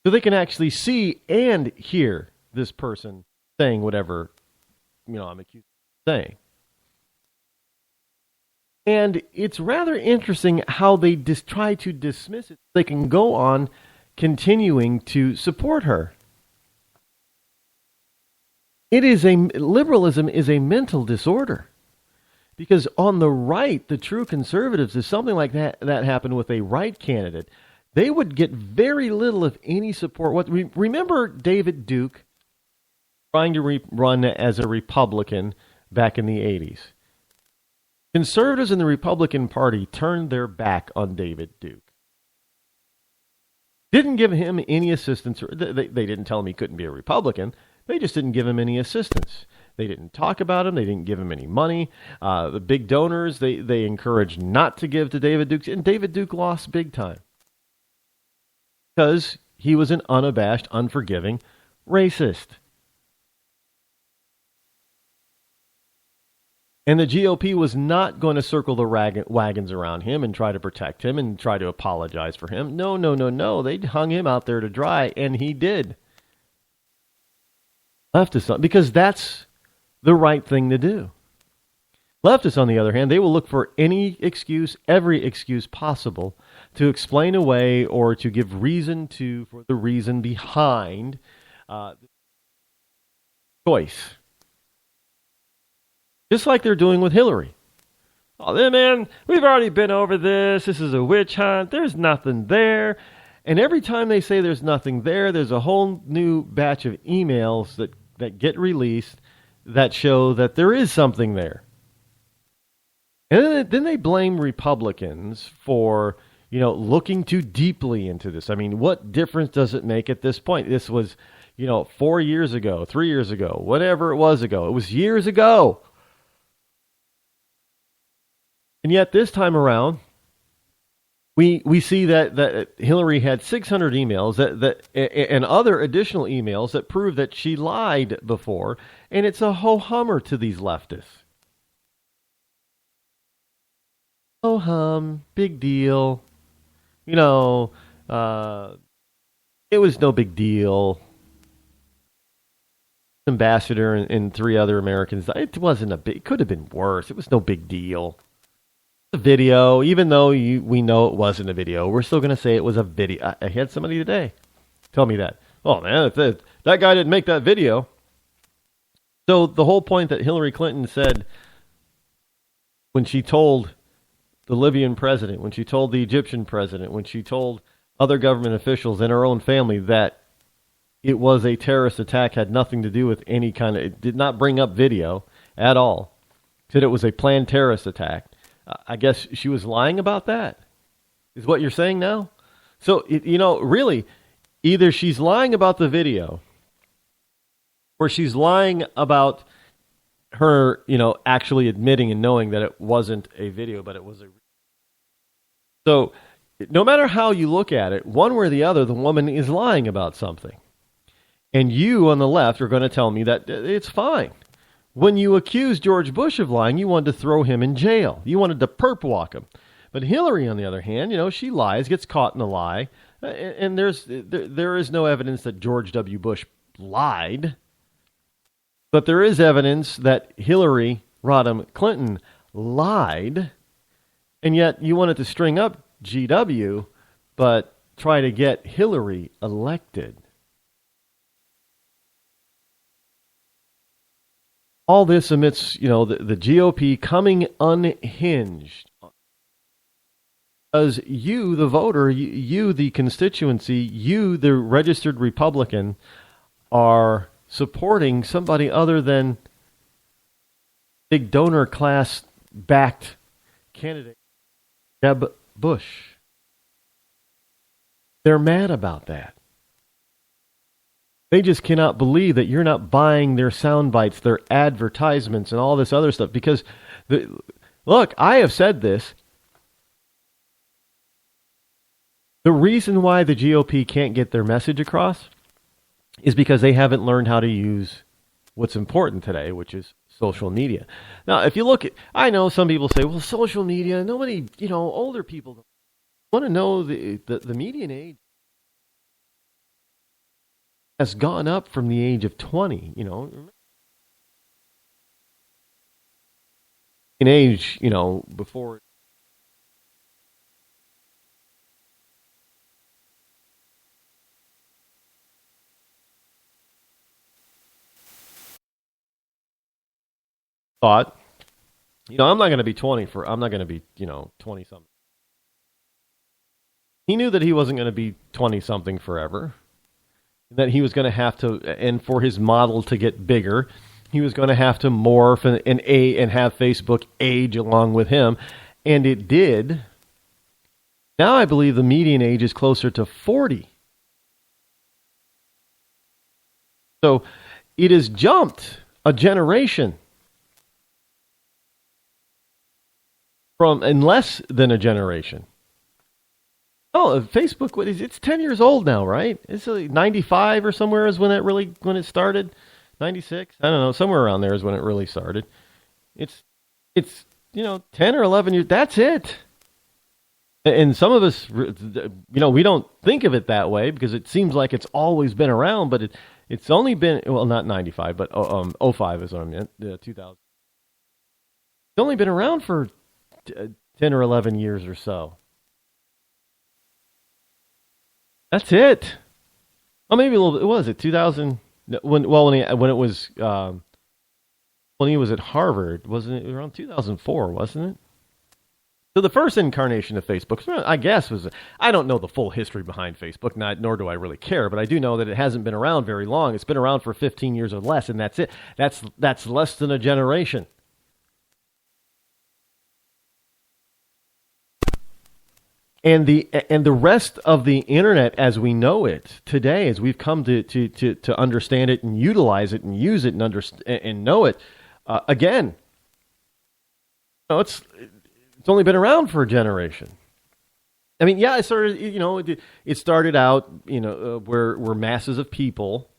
So they can actually see and hear this person saying whatever, I'm accused of saying. And it's rather interesting how they try to dismiss it. They can go on continuing to support her. Liberalism is a mental disorder. Because on the right, the true conservatives, if something like that happened with a right candidate, they would get very little, if any, support. Remember David Duke trying to run as a Republican back in the 80s? Conservatives in the Republican Party turned their back on David Duke. Didn't give him any assistance. They didn't tell him he couldn't be a Republican. They just didn't give him any assistance. They didn't talk about him. They didn't give him any money. The big donors, they encouraged not to give to David Duke. And David Duke lost big time. Because he was an unabashed, unforgiving racist. And the GOP was not going to circle the wagons around him and try to protect him and try to apologize for him. No. They hung him out there to dry, and he did. Leftists, because that's the right thing to do. Leftists, on the other hand, they will look for any excuse, every excuse possible to explain away or to give reason for the reason behind choice. Just like they're doing with Hillary. Oh, man, we've already been over this. This is a witch hunt. There's nothing there. And every time they say there's nothing there, there's a whole new batch of emails that get released that show that there is something there. And then they blame Republicans for, looking too deeply into this. I mean, what difference does it make at this point? This was, 4 years ago, 3 years ago, whatever it was ago. It was years ago. And yet this time around, we see that Hillary had 600 emails and other additional emails that prove that she lied before, and it's a ho-hummer to these leftists. Ho-hum, big deal. It was no big deal. Ambassador and 3 other Americans. It could have been worse. It was no big deal. Video, even though we know it wasn't a video, we're still going to say it was a video. I had somebody today tell me that. Oh, man, that guy didn't make that video. So the whole point that Hillary Clinton said when she told the Libyan president, when she told the Egyptian president, when she told other government officials and her own family that it was a terrorist attack, had nothing to do with any kind of, it did not bring up video at all, said it was a planned terrorist attack. I guess she was lying about that, is what you're saying now? So, really, either she's lying about the video or she's lying about her, actually admitting and knowing that it wasn't a video, but it was a... So, no matter how you look at it, one way or the other, the woman is lying about something. And you on the left are going to tell me that it's fine. When you accused George Bush of lying, you wanted to throw him in jail. You wanted to perp walk him. But Hillary, on the other hand, she lies, gets caught in a lie, and there is no evidence that George W. Bush lied. But there is evidence that Hillary Rodham Clinton lied, and yet you wanted to string up GW, but try to get Hillary elected. All this amidst, the GOP coming unhinged. Because you, the voter, you, the constituency, you, the registered Republican, are supporting somebody other than big donor class backed candidate, Jeb Bush. They're mad about that. They just cannot believe that you're not buying their sound bites, their advertisements, and all this other stuff. Because, look, I have said this. The reason why the GOP can't get their message across is because they haven't learned how to use what's important today, which is social media. Now, if you look at, I know some people say, well, social media, nobody, older people want to know the median age. has gone up from the age of 20. In age, before thought, I'm not going to be 20 I'm not going to be, 20 something. He knew that he wasn't going to be 20 something forever, that he was going to have to, and for his model to get bigger, he was going to have to morph and have Facebook age along with him. And it did. Now I believe the median age is closer to 40. So it has jumped a generation from in less than a generation. Oh, Facebook, it's 10 years old now, right? It's like 95 or somewhere is when it started. 96? I don't know, somewhere around there is when it really started. It's 10 or 11 years. That's it. And some of us, we don't think of it that way because it seems like it's always been around, but it's only been, well, not 95, but 05 is what I meant, 2000. It's only been around for 10 or 11 years or so. That's it. Well, maybe a little bit. Was it 2000? When he was at Harvard, wasn't it around 2004? Wasn't it? So the first incarnation of Facebook, I guess, I don't know the full history behind Facebook, nor do I really care, but I do know that it hasn't been around very long. It's been around for 15 years or less, and that's it. That's less than a generation. And the rest of the internet as we know it today, as we've come to understand it and utilize it and use it and know it, again, it's only been around for a generation. I mean, yeah, it started out, where masses of people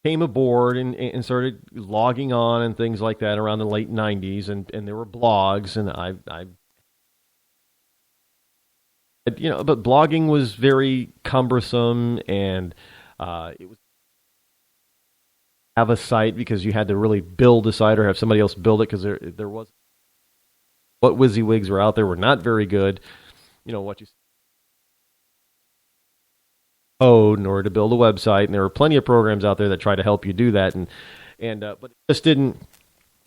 came aboard and started logging on and things like that around the late 90s, and there were blogs, and but blogging was very cumbersome, and it was have a site because you had to really build a site or have somebody else build it because there was what WYSIWYGs were out there were not very good. What you code in order to build a website, and there were plenty of programs out there that try to help you do that, but it just didn't.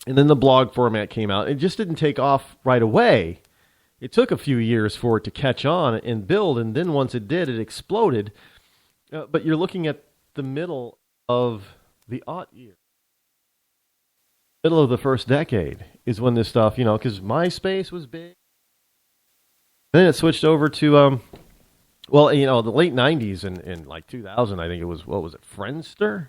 And then the blog format came out. It just didn't take off right away. It took a few years for it to catch on and build, and then once it did, it exploded. But you're looking at the middle of the aught year. Middle of the first decade is when this stuff, because MySpace was big. Then it switched over to, the late 90s and like 2000, I think it was, what was it, Friendster?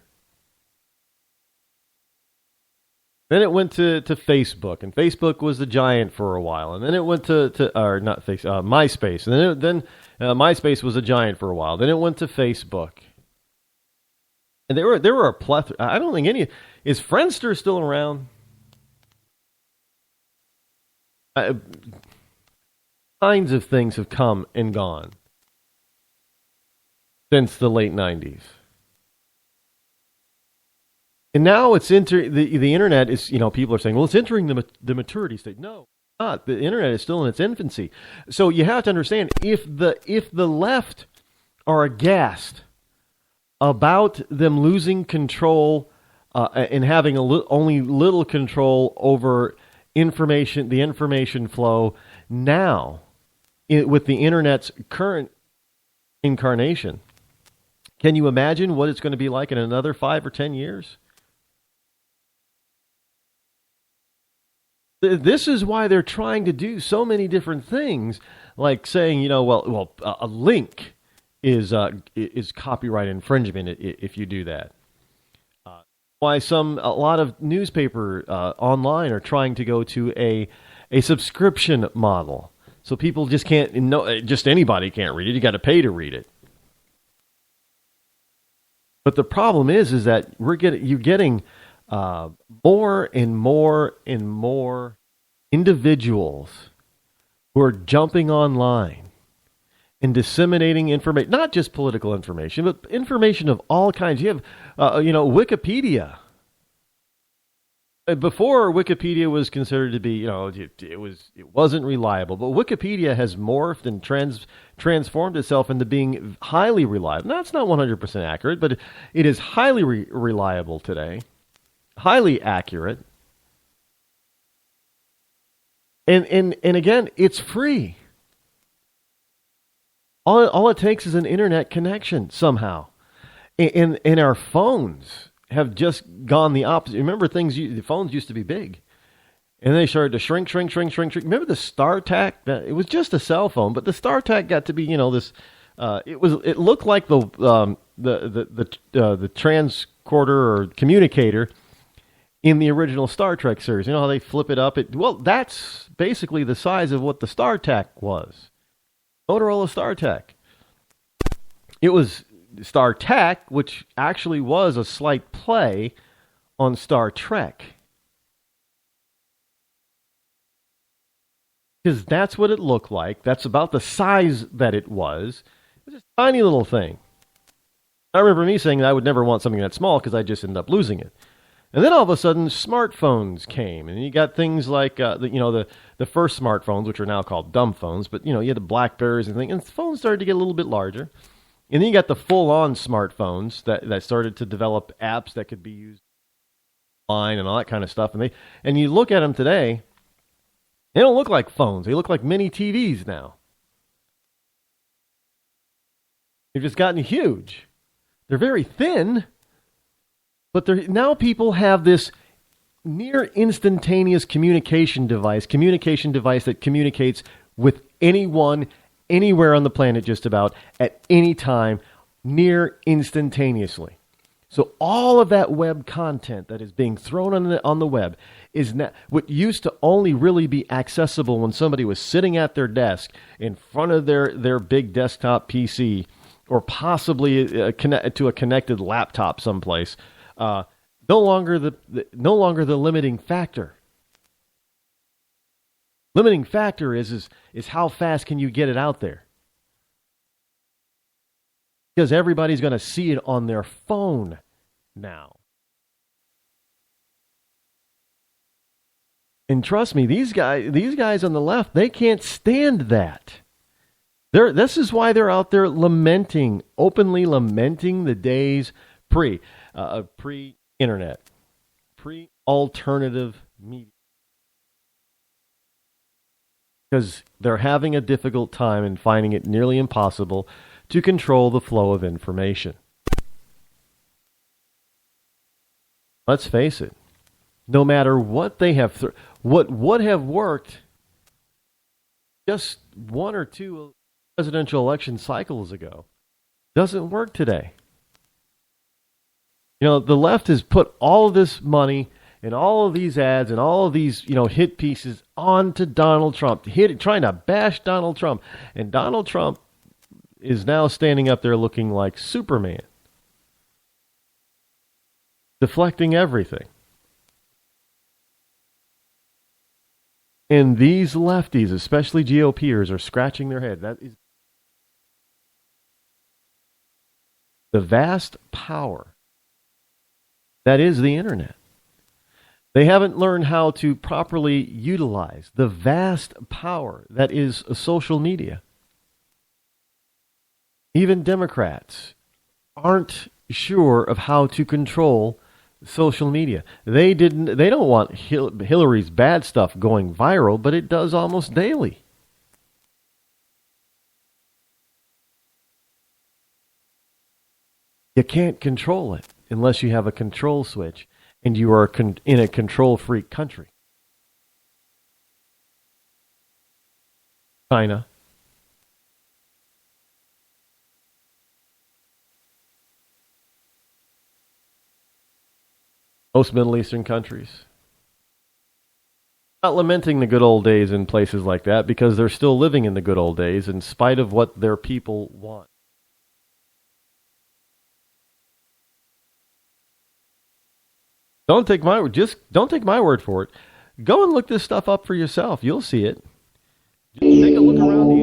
Then it went to Facebook, and Facebook was the giant for a while. And then it went MySpace. And then MySpace was a giant for a while. Then it went to Facebook. And there were a plethora. I don't think is Friendster still around? Kinds of things have come and gone since the late 90s. And now it's the internet is, people are saying, well, it's entering the maturity state. No, it's not. The internet is still in its infancy. So you have to understand, if the left are aghast about them losing control and having only little control over the information flow now with the internet's current incarnation, can you imagine what it's going to be like in another 5 or 10 years? This is why they're trying to do so many different things, like saying, a link is copyright infringement if you do that. Why a lot of newspaper online are trying to go to a subscription model, so people just can't. Just anybody can't read it. You got to pay to read it. But the problem is that you're getting more and more and more individuals who are jumping online in disseminating information, not just political information, but information of all kinds. You have, Wikipedia. Before, Wikipedia was considered to be, it wasn't reliable. But Wikipedia has morphed and transformed itself into being highly reliable. Now, it's not 100% accurate, but it is highly reliable today, highly accurate. And again, it's free. All it takes is an internet connection somehow. And our phones have just gone the opposite. Remember, the phones used to be big, and they started to shrink. Remember the StarTAC? It was just a cell phone, but the StarTAC got to be, this. It looked like the transcorder or communicator in the original Star Trek series. You know how they flip it up? That's basically the size of what the StarTAC was. Motorola StarTAC. It was StarTAC, which actually was a slight play on Star Trek. Because that's what it looked like. That's about the size that it was. It was just a tiny little thing. I remember me saying that I would never want something that small because I'd just end up losing it. And then all of a sudden, smartphones came. And you got things like, the first smartphones, which are now called dumb phones. But, you had the Blackberries and things. And phones started to get a little bit larger. And then you got the full-on smartphones that started to develop apps that could be used online and all that kind of stuff. And you look at them today, they don't look like phones. They look like mini TVs now. They've just gotten huge. They're very thin, but now people have this near instantaneous communication device that communicates with anyone, anywhere on the planet just about, at any time, near instantaneously. So all of that web content that is being thrown on the web is now what used to only really be accessible when somebody was sitting at their desk in front of their big desktop PC or possibly to a connected laptop someplace. No longer the limiting factor. Limiting factor is how fast can you get it out there? Because everybody's going to see it on their phone now. And trust me, these guys on the left, they can't stand that. This is why they're out there openly lamenting the days pre-internet, pre-alternative media. Because they're having a difficult time and finding it nearly impossible to control the flow of information. Let's face it. No matter what they have, what would have worked just one or two presidential election cycles ago, doesn't work today. The left has put all of this money and all of these ads and all of these, hit pieces onto Donald Trump, trying to bash Donald Trump. And Donald Trump is now standing up there looking like Superman, deflecting everything. And these lefties, especially GOPers, are scratching their head. That is the vast power that is the internet. They haven't learned how to properly utilize the vast power that is social media. Even Democrats aren't sure of how to control social media. They don't want Hillary's bad stuff going viral, but it does almost daily. You can't control it unless you have a control switch and you are in a control-freak country. China. Most Middle Eastern countries. Not lamenting the good old days in places like that because they're still living in the good old days in spite of what their people want. Don't take my word for it. Go and look this stuff up for yourself. You'll see it. Just take a look around the